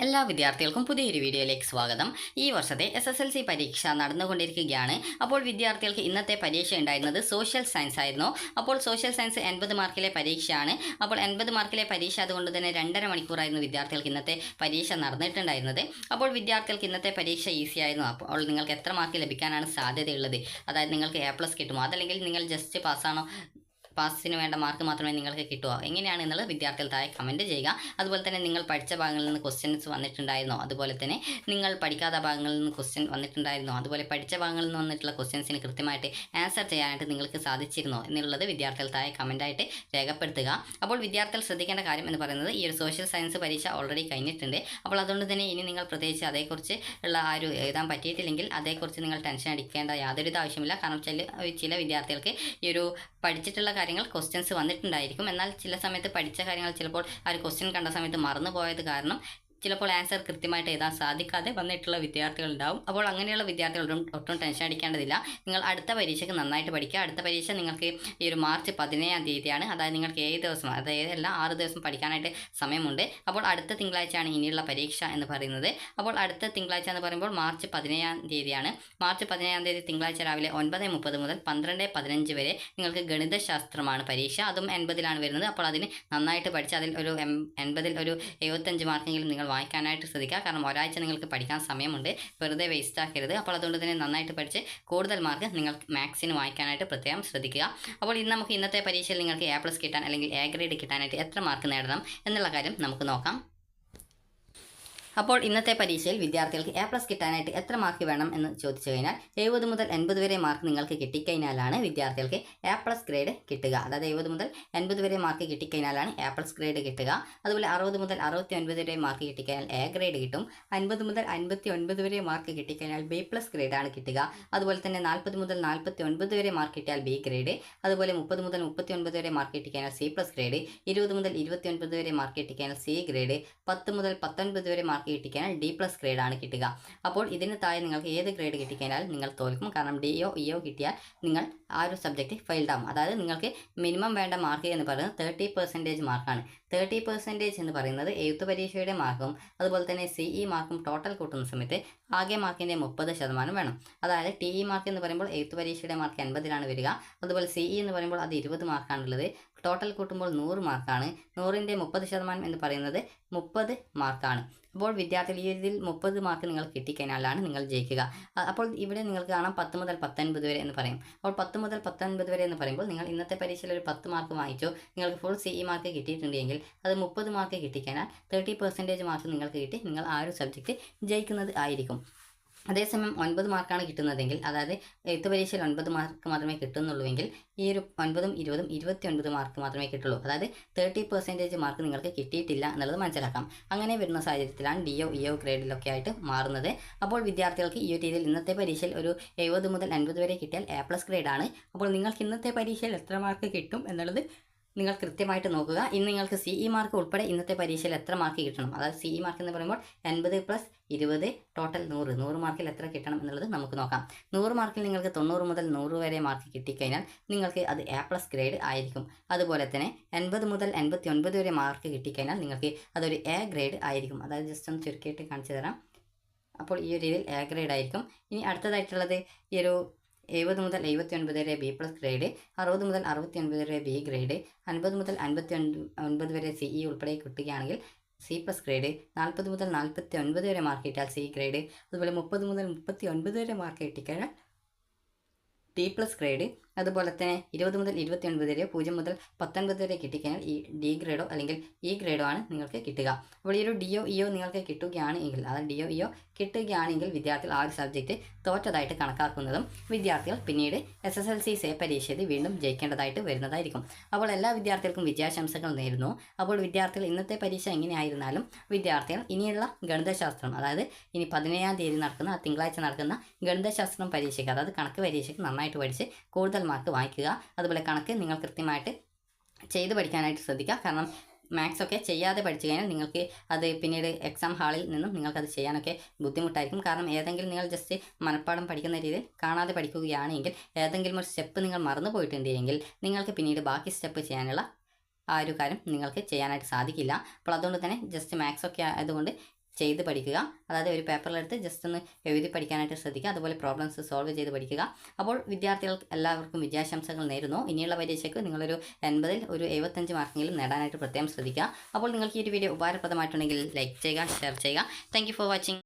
എല്ലാ വിദ്യാർത്ഥികൾക്കും പുതിയൊരു വീഡിയോയിലേക്ക് സ്വാഗതം. ഈ വർഷത്തെ SSLC പരീക്ഷ നടന്നുകൊണ്ടിരിക്കുകയാണ്. അപ്പോൾ വിദ്യാർത്ഥികൾക്ക് ഇന്നത്തെ പരീക്ഷ ഉണ്ടായിരുന്നത് സോഷ്യൽ സയൻസ് ആയിരുന്നു. അപ്പോൾ സോഷ്യൽ സയൻസ് 80 മാർക്കിലെ പരീക്ഷയാണ്. അപ്പോൾ 80 മാർക്കിലെ പരീക്ഷ അതുകൊണ്ട് തന്നെ 2.5 മണിക്കൂറായിരുന്നു വിദ്യാർത്ഥികൾക്ക് ഇന്നത്തെ പരീക്ഷ നടന്നിട്ടുണ്ടായിരുന്നത്. അപ്പോൾ വിദ്യാർത്ഥികൾക്ക് ഇന്നത്തെ പരീക്ഷ ഈസി ആയിരുന്നു. അപ്പോൾ നിങ്ങൾക്ക് എത്ര മാർക്ക് ലഭിക്കാനാണ് സാധ്യതയുള്ളത്? അതായത് നിങ്ങൾക്ക് A+ കിട്ടുമോ, അതല്ലെങ്കിൽ നിങ്ങൾ ജസ്റ്റ് പാസ്സാണോ, പാസിന് വേണ്ട മാർക്ക് മാത്രമേ നിങ്ങൾക്ക് കിട്ടുമോ, എങ്ങനെയാണ് എന്നുള്ളത് വിദ്യാർത്ഥികൾ താഴെ കമൻറ്റ് ചെയ്യുക. അതുപോലെ തന്നെ നിങ്ങൾ പഠിച്ച ഭാഗങ്ങളിൽ നിന്ന് ക്വസ്റ്റ്യൻസ് വന്നിട്ടുണ്ടായിരുന്നോ, അതുപോലെ തന്നെ നിങ്ങൾ പഠിക്കാത്ത ഭാഗങ്ങളിൽ നിന്ന് ക്വസ്റ്റ്യൻ വന്നിട്ടുണ്ടായിരുന്നോ, അതുപോലെ പഠിച്ച ഭാഗങ്ങളിൽ നിന്ന് വന്നിട്ടുള്ള ക്വസ്റ്റ്യൻസിന് കൃത്യമായിട്ട് ആൻസർ ചെയ്യാനായിട്ട് നിങ്ങൾക്ക് സാധിച്ചിരുന്നോ എന്നുള്ളത് വിദ്യാർത്ഥികൾ താഴെ കമൻറ്റായിട്ട് രേഖപ്പെടുത്തുക. അപ്പോൾ വിദ്യാർത്ഥികൾ ശ്രദ്ധിക്കേണ്ട കാര്യം എന്ന് പറയുന്നത്, ഈ ഒരു സോഷ്യൽ സയൻസ് പരീക്ഷ ഓൾറെഡി കഴിഞ്ഞിട്ടുണ്ട്. അപ്പോൾ അതുകൊണ്ട് തന്നെ ഇനി നിങ്ങൾ പ്രത്യേകിച്ച് അതേക്കുറിച്ച് ഉള്ള എഴുതാൻ പറ്റിയിട്ടില്ലെങ്കിൽ അതേക്കുറിച്ച് നിങ്ങൾ ടെൻഷൻ അടിക്കേണ്ട യാതൊരു ആവശ്യമില്ല. കാരണം ചില വിദ്യാർത്ഥികൾക്ക് ഈ ഒരു പഠിച്ചിട്ടുള്ള കാര്യങ്ങൾ ക്വസ്റ്റ്യൻസ് വന്നിട്ടുണ്ടായിരിക്കും. എന്നാൽ ചില സമയത്ത് പഠിച്ച കാര്യങ്ങൾ ചിലപ്പോൾ ആ ഒരു ക്വസ്റ്റ്യൻ കണ്ട സമയത്ത് മറന്നു പോയത് കാരണം ചിലപ്പോൾ ആൻസർ കൃത്യമായിട്ട് എഴുതാൻ സാധിക്കാതെ വന്നിട്ടുള്ള വിദ്യാർത്ഥികളുണ്ടാവും. അപ്പോൾ അങ്ങനെയുള്ള വിദ്യാർത്ഥികൾ ഒട്ടും ടെൻഷൻ അടിക്കേണ്ടതില്ല. നിങ്ങൾ അടുത്ത പരീക്ഷയ്ക്ക് നന്നായിട്ട് പഠിക്കുക. അടുത്ത പരീക്ഷ നിങ്ങൾക്ക് ഈ ഒരു മാർച്ച് 17-ാം തീയതിയാണ്. അതായത് നിങ്ങൾക്ക് 7 ദിവസം, അതായത് എല്ലാ 6 ദിവസം പഠിക്കാനായിട്ട് സമയമുണ്ട്. അപ്പോൾ അടുത്ത തിങ്കളാഴ്ചയാണ് ഇനിയുള്ള പരീക്ഷ എന്ന് പറയുന്നത്. അപ്പോൾ അടുത്ത തിങ്കളാഴ്ച എന്ന് പറയുമ്പോൾ മാർച്ച് 17-ാം തീയതിയാണ്. മാർച്ച് 17-ാം തീയതി തിങ്കളാഴ്ച രാവിലെ 9:30 മുതൽ 12:15 വരെ നിങ്ങൾക്ക് ഗണിതശാസ്ത്രമാണ് പരീക്ഷ. അതും 80-ലാണ് വരുന്നത്. അപ്പോൾ അതിന് നന്നായിട്ട് പഠിച്ച് അതിൽ ഒരു 80-ൽ ഒരു 75 മാർക്കെങ്കിലും നിങ്ങൾ വായിക്കാനായിട്ട് ശ്രദ്ധിക്കുക. കാരണം ഒരാഴ്ച നിങ്ങൾക്ക് പഠിക്കാൻ സമയമുണ്ട്, വെറുതെ വേസ്റ്റ് ആക്കരുത്. അപ്പോൾ അതുകൊണ്ട് തന്നെ നന്നായിട്ട് പഠിച്ച് കൂടുതൽ മാർക്ക് നിങ്ങൾ മാത്സിന് വായിക്കാനായിട്ട് പ്രത്യേകം ശ്രദ്ധിക്കുക. അപ്പോൾ ഇന്ന് നമുക്ക് ഇന്നത്തെ പരീക്ഷയിൽ നിങ്ങൾക്ക് A+ കിട്ടാൻ അല്ലെങ്കിൽ A ഗ്രേഡ് കിട്ടാനായിട്ട് എത്ര മാർക്ക് നേടണം എന്നുള്ള കാര്യം നമുക്ക് നോക്കാം. അപ്പോൾ ഇന്നത്തെ പരീക്ഷയിൽ വിദ്യാർത്ഥികൾക്ക് A+ കിട്ടാനായിട്ട് എത്ര മാർക്ക് വേണം എന്ന് ചോദിച്ചു കഴിഞ്ഞാൽ 70 മുതൽ 80 വരെ മാർക്ക് നിങ്ങൾക്ക് കിട്ടിക്കഴിഞ്ഞാലാണ് വിദ്യാർത്ഥികൾക്ക് A+ ഗ്രേഡ് കിട്ടുക. അതായത് 70 മുതൽ 80 വരെ മാർക്ക് കിട്ടിക്കഴിഞ്ഞാലാണ് A+ ഗ്രേഡ് കിട്ടുക. അതുപോലെ 60 മുതൽ 69 വരെ മാർക്ക് കിട്ടിക്കഴിഞ്ഞാൽ A ഗ്രേഡ് കിട്ടും. 50 മുതൽ 59 വരെ മാർക്ക് കിട്ടിക്കഴിഞ്ഞാൽ B+ ഗ്രേഡാണ് കിട്ടുക. അതുപോലെ തന്നെ 40 മുതൽ 49 വരെ മാർക്ക് കിട്ടിയാൽ B ഗ്രേഡ്. അതുപോലെ 30 മുതൽ 39 വരെ മാർക്ക് കിട്ടിക്കഴിഞ്ഞാൽ C+ ഗ്രേഡ്. 20 മുതൽ 29 വരെ മാർക്ക് കിട്ടിക്കഴിഞ്ഞാൽ C ഗ്രേഡ്. 10 മുതൽ 19 വരെ മാർക്ക് കിട്ടിക്കഴിഞ്ഞാൽ D+ ഗ്രേഡാണ് കിട്ടുക. അപ്പോൾ ഇതിന് താഴെ നിങ്ങൾക്ക് ഏത് ഗ്രേഡ് കിട്ടിക്കഴിഞ്ഞാൽ നിങ്ങൾ തോൽക്കും. കാരണം DO EO കിട്ടിയാൽ നിങ്ങൾ ആ ഒരു സബ്ജക്റ്റ് ഫെയിൽഡ് ആവും. അതായത് നിങ്ങൾക്ക് മിനിമം വേണ്ട മാർക്ക് എന്ന് പറയുന്നത് 30% മാർക്കാണ്. 30% എന്ന് പറയുന്നത് എഴുത്ത് പരീക്ഷയുടെ മാർക്കും അതുപോലെ തന്നെ CE മാർക്കും ടോട്ടൽ കൂട്ടുന്ന സമയത്ത് ആകെ മാർക്കിൻ്റെ 30% വേണം. അതായത് TE മാർക്ക് എന്ന് പറയുമ്പോൾ എഴുത്ത് പരീക്ഷയുടെ മാർക്ക് 80-ലാണ് വരിക. അതുപോലെ CE എന്ന് പറയുമ്പോൾ അത് 20 മാർക്കാണുള്ളത്. ടോട്ടൽ കൂട്ടുമ്പോൾ 100 മാർക്കാണ്. 100ൻ്റെ 30% എന്ന് പറയുന്നത് 30 മാർക്കാണ്. അപ്പോൾ വിദ്യാർത്ഥികൾ ഈ രീതിയിൽ 30 മാർക്ക് നിങ്ങൾ കിട്ടിക്കഴിഞ്ഞാലാണ് നിങ്ങൾ ജയിക്കുക. അപ്പോൾ ഇവിടെ നിങ്ങൾക്ക് കാണാം 10 മുതൽ 19 വരെ എന്ന് പറയും. അപ്പോൾ 10 മുതൽ 19 വരെ എന്ന് പറയുമ്പോൾ നിങ്ങൾ ഇന്നത്തെ പരീക്ഷയിൽ ഒരു 10 മാർക്ക് വാങ്ങിച്ചോ, നിങ്ങൾക്ക് ഫുൾ CE മാർക്ക് കിട്ടിയിട്ടുണ്ടെങ്കിൽ അത് 30 മാർക്ക് കിട്ടിക്കഴിഞ്ഞാൽ 30% മാർക്ക് നിങ്ങൾക്ക് കിട്ടി നിങ്ങൾ ആ ഒരു സബ്ജക്റ്റ് ജയിക്കുന്നത് ആയിരിക്കും. അതേസമയം 9 മാർക്കാണ് കിട്ടുന്നതെങ്കിൽ, അതായത് എഴുത്ത് പരീക്ഷയിൽ 9 മാർക്ക് മാത്രമേ കിട്ടുന്നുള്ളൂവെങ്കിൽ ഈ ഒരു 9ഉം 20ഉം 29 മാർക്ക് മാത്രമേ കിട്ടുള്ളൂ. അതായത് 30% മാർക്ക് നിങ്ങൾക്ക് കിട്ടിയിട്ടില്ല എന്നുള്ളത് മനസ്സിലാക്കാം. അങ്ങനെ വരുന്ന സാഹചര്യത്തിലാണ് DO EO ഗ്രേഡിലൊക്കെ ആയിട്ട് മാറുന്നത്. അപ്പോൾ വിദ്യാർത്ഥികൾക്ക് ഈ ഒരു രീതിയിൽ ഇന്നത്തെ പരീക്ഷയിൽ ഒരു 70 മുതൽ 80 വരെ കിട്ടിയാൽ A+ ഗ്രേഡാണ്. അപ്പോൾ നിങ്ങൾക്ക് ഇന്നത്തെ പരീക്ഷയിൽ എത്ര മാർക്ക് കിട്ടും എന്നുള്ളത് നിങ്ങൾ കൃത്യമായിട്ട് നോക്കുക. ഇന്ന് നിങ്ങൾക്ക് CE മാർക്ക് ഉൾപ്പെടെ ഇന്നത്തെ പരീക്ഷയിൽ എത്ര മാർക്ക് കിട്ടണം, അതായത് CE മാർക്ക് എന്ന് പറയുമ്പോൾ 80 + 20 ടോട്ടൽ 100 മാർക്കിൽ എത്ര കിട്ടണം എന്നുള്ളത് നമുക്ക് നോക്കാം. 100 മാർക്കിൽ നിങ്ങൾക്ക് 90 മുതൽ 100 വരെ മാർക്ക് കിട്ടിക്കഴിഞ്ഞാൽ നിങ്ങൾക്ക് അത് A+ ഗ്രേഡ് ആയിരിക്കും. അതുപോലെ തന്നെ 80 മുതൽ 89 വരെ മാർക്ക് കിട്ടിക്കഴിഞ്ഞാൽ നിങ്ങൾക്ക് അതൊരു A ഗ്രേഡ് ആയിരിക്കും. അതായത് ജസ്റ്റ് ഒന്ന് ചുരുക്കിയിട്ട് കാണിച്ചു തരാം. അപ്പോൾ ഈ ഒരു രീതിയിൽ A ഗ്രേഡ് ആയിരിക്കും. ഇനി അടുത്തതായിട്ടുള്ളത് ഈ ഒരു 70 മുതൽ 79 വരെ B+ ഗ്രേഡ്, 60 മുതൽ 69 വരെ B ഗ്രേഡ്, 50 മുതൽ 59 വരെ CE ഉൾപ്പെടെ കിട്ടുകയാണെങ്കിൽ C+ ഗ്രേഡ്, 40 മുതൽ 49 വരെ മാർക്ക് കിട്ടിയാൽ C ഗ്രേഡ്, അതുപോലെ 30 മുതൽ 39 വരെ മാർക്ക് കിട്ടിക്കഴിഞ്ഞാൽ D+ ഗ്രേഡ്, അതുപോലെ തന്നെ 20 മുതൽ 29 വരെ 0 മുതൽ 19 വരെ കിട്ടിക്കഴിഞ്ഞാൽ ഈ D ഗ്രേഡോ അല്ലെങ്കിൽ E ഗ്രേഡോ ആണ് നിങ്ങൾക്ക് കിട്ടുക. അപ്പോൾ ഈ ഒരു DO EO നിങ്ങൾക്ക് കിട്ടുകയാണെങ്കിൽ, അതായത് DO EO കിട്ടുകയാണെങ്കിൽ വിദ്യാർത്ഥികൾ ആ ഒരു സബ്ജക്റ്റ് തോറ്റതായിട്ട് കണക്കാക്കുന്നതും വിദ്യാർത്ഥികൾ പിന്നീട് SSLC പരീക്ഷയിൽ വീണ്ടും ജയിക്കേണ്ടതായിട്ട് വരുന്നതായിരിക്കും. അപ്പോൾ എല്ലാ വിദ്യാർത്ഥികൾക്കും വിജയാശംസകൾ നേരുന്നു. അപ്പോൾ വിദ്യാർത്ഥികൾ ഇന്നത്തെ പരീക്ഷ എങ്ങനെയായിരുന്നാലും വിദ്യാർത്ഥികൾ ഇനിയുള്ള ഗണിതശാസ്ത്രം, അതായത് ഇനി 17-ാം തീയതി നടക്കുന്ന തിങ്കളാഴ്ച നടക്കുന്ന ഗണിതശാസ്ത്രം പരീക്ഷയ്ക്ക്, അതായത് കണക്ക് പരീക്ഷയ്ക്ക് നന്നായിട്ട് പഠിച്ച് കൂടുതൽ മാർക്ക് വാങ്ങിക്കുക. അതുപോലെ കണക്ക് നിങ്ങൾ കൃത്യമായിട്ട് ചെയ്ത് പഠിക്കാനായിട്ട് ശ്രദ്ധിക്കുക. കാരണം മാത്സ് ഒക്കെ ചെയ്യാതെ പഠിച്ചു കഴിഞ്ഞാൽ നിങ്ങൾക്ക് അത് പിന്നീട് എക്സാം ഹാളിൽ നിന്നും നിങ്ങൾക്കത് ചെയ്യാനൊക്കെ ബുദ്ധിമുട്ടായിരിക്കും. കാരണം ഏതെങ്കിലും നിങ്ങൾ ജസ്റ്റ് മനഃപ്പാഠം പഠിക്കുന്ന രീതിയിൽ കാണാതെ പഠിക്കുകയാണെങ്കിൽ ഏതെങ്കിലും ഒരു സ്റ്റെപ്പ് നിങ്ങൾ മറന്നു പോയിട്ടുണ്ടെങ്കിൽ നിങ്ങൾക്ക് പിന്നീട് ബാക്കി സ്റ്റെപ്പ് ചെയ്യാനുള്ള ആ ഒരു കാര്യം നിങ്ങൾക്ക് ചെയ്യാനായിട്ട് സാധിക്കില്ല. അപ്പോൾ അതുകൊണ്ട് തന്നെ ജസ്റ്റ് മാത്സ് ഒക്കെ ആയതുകൊണ്ട് ചെയ്ത് പഠിക്കുക. അതായത് ഒരു പേപ്പറിലെടുത്ത് ജസ്റ്റ് ഒന്ന് എഴുതി പഠിക്കാനായിട്ട് ശ്രദ്ധിക്കുക. അതുപോലെ പ്രോബ്ലംസ് സോൾവ് ചെയ്ത് പഠിക്കുക. അപ്പോൾ വിദ്യാർത്ഥികൾക്ക് എല്ലാവർക്കും വിജയാശംസകൾ നേരുന്നു. ഇനിയുള്ള പരീക്ഷയ്ക്ക് നിങ്ങളൊരു 80-ൽ ഒരു 75 മാർക്കെങ്കിലും നേടാനായിട്ട് പ്രത്യേകം ശ്രദ്ധിക്കുക. അപ്പോൾ നിങ്ങൾക്ക് ഈ ഒരു വീഡിയോ ഉപകാരപ്രദമായിട്ടുണ്ടെങ്കിൽ ലൈക്ക് ചെയ്യുക, ഷെയർ ചെയ്യുക. Thank you for watching.